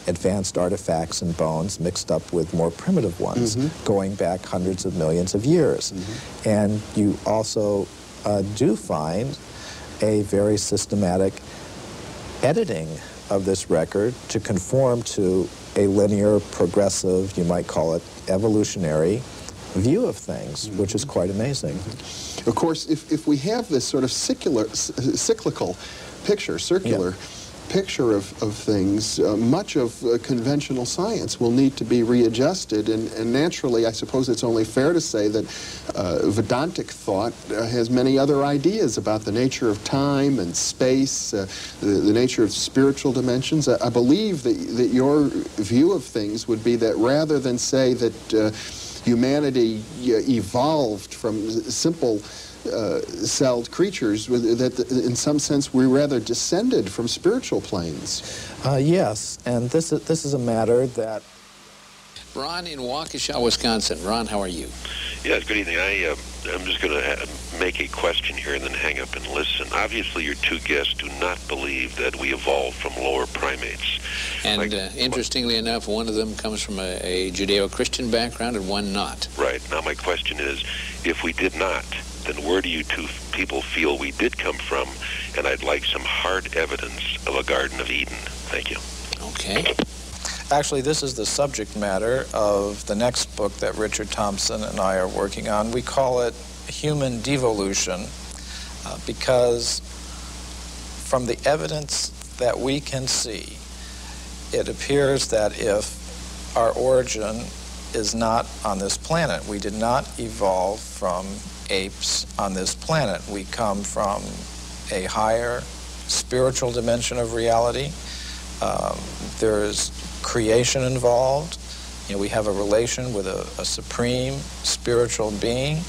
advanced artifacts and bones mixed up with more primitive ones, going back hundreds of millions of years. And you also do find a very systematic editing of this record to conform to a linear, progressive, you might call it evolutionary view of things, which is quite amazing. Of course, if we have this sort of cyclical picture, circular picture of things, much of conventional science will need to be readjusted, and naturally, I suppose it's only fair to say that Vedantic thought has many other ideas about the nature of time and space, the nature of spiritual dimensions. I believe that your view of things would be that rather than say that humanity evolved from simple celled creatures, that in some sense we rather descended from spiritual planes. Yes, and this is a matter that... Ron in Waukesha, Wisconsin. Ron, how are you? Yes, good evening. I'm just going to make a question here and then hang up and listen. Obviously, your two guests do not believe that we evolved from lower primates. And interestingly enough, one of them comes from a Judeo-Christian background and one not. Right. Now, my question is, if we did not, then where do you two people feel we did come from? And I'd like some hard evidence of a Garden of Eden. Thank you. Okay. Actually, this is the subject matter of the next book that Richard Thompson and I are working on. We call it Human Devolution because from the evidence that we can see, it appears that if our origin is not on this planet, we did not evolve from apes on this planet. We come from a higher spiritual dimension of reality. There's creation involved. You know, we have a relation with a supreme spiritual being,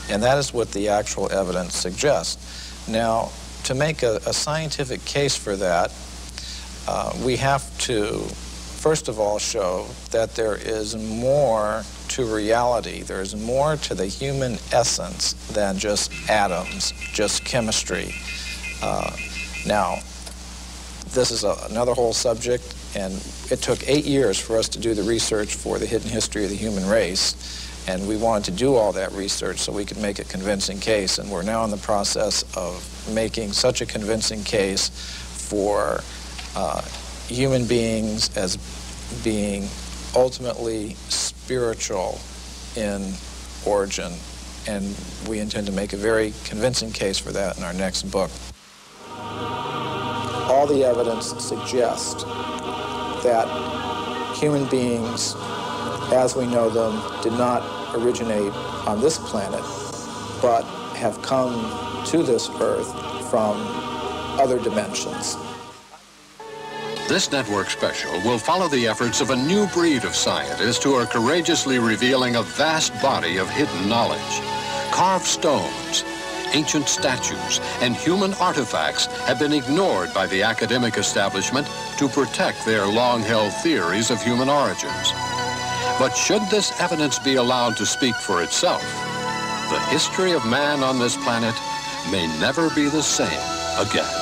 and that is what the actual evidence suggests. Now, to make a scientific case for that, we have to, first of all, show that there is more to reality. There is more to the human essence than just atoms, just chemistry. Now, this is another whole subject, and it took 8 years for us to do the research for the hidden history of the human race, and we wanted to do all that research so we could make a convincing case, and we're now in the process of making such a convincing case for human beings as being ultimately spiritual in origin, and we intend to make a very convincing case for that in our next book. All the evidence suggests that human beings, as we know them, did not originate on this planet, but have come to this earth from other dimensions. This network special will follow the efforts of a new breed of scientists who are courageously revealing a vast body of hidden knowledge. Carved stones, ancient statues, and human artifacts have been ignored by the academic establishment to protect their long-held theories of human origins. But should this evidence be allowed to speak for itself, the history of man on this planet may never be the same again.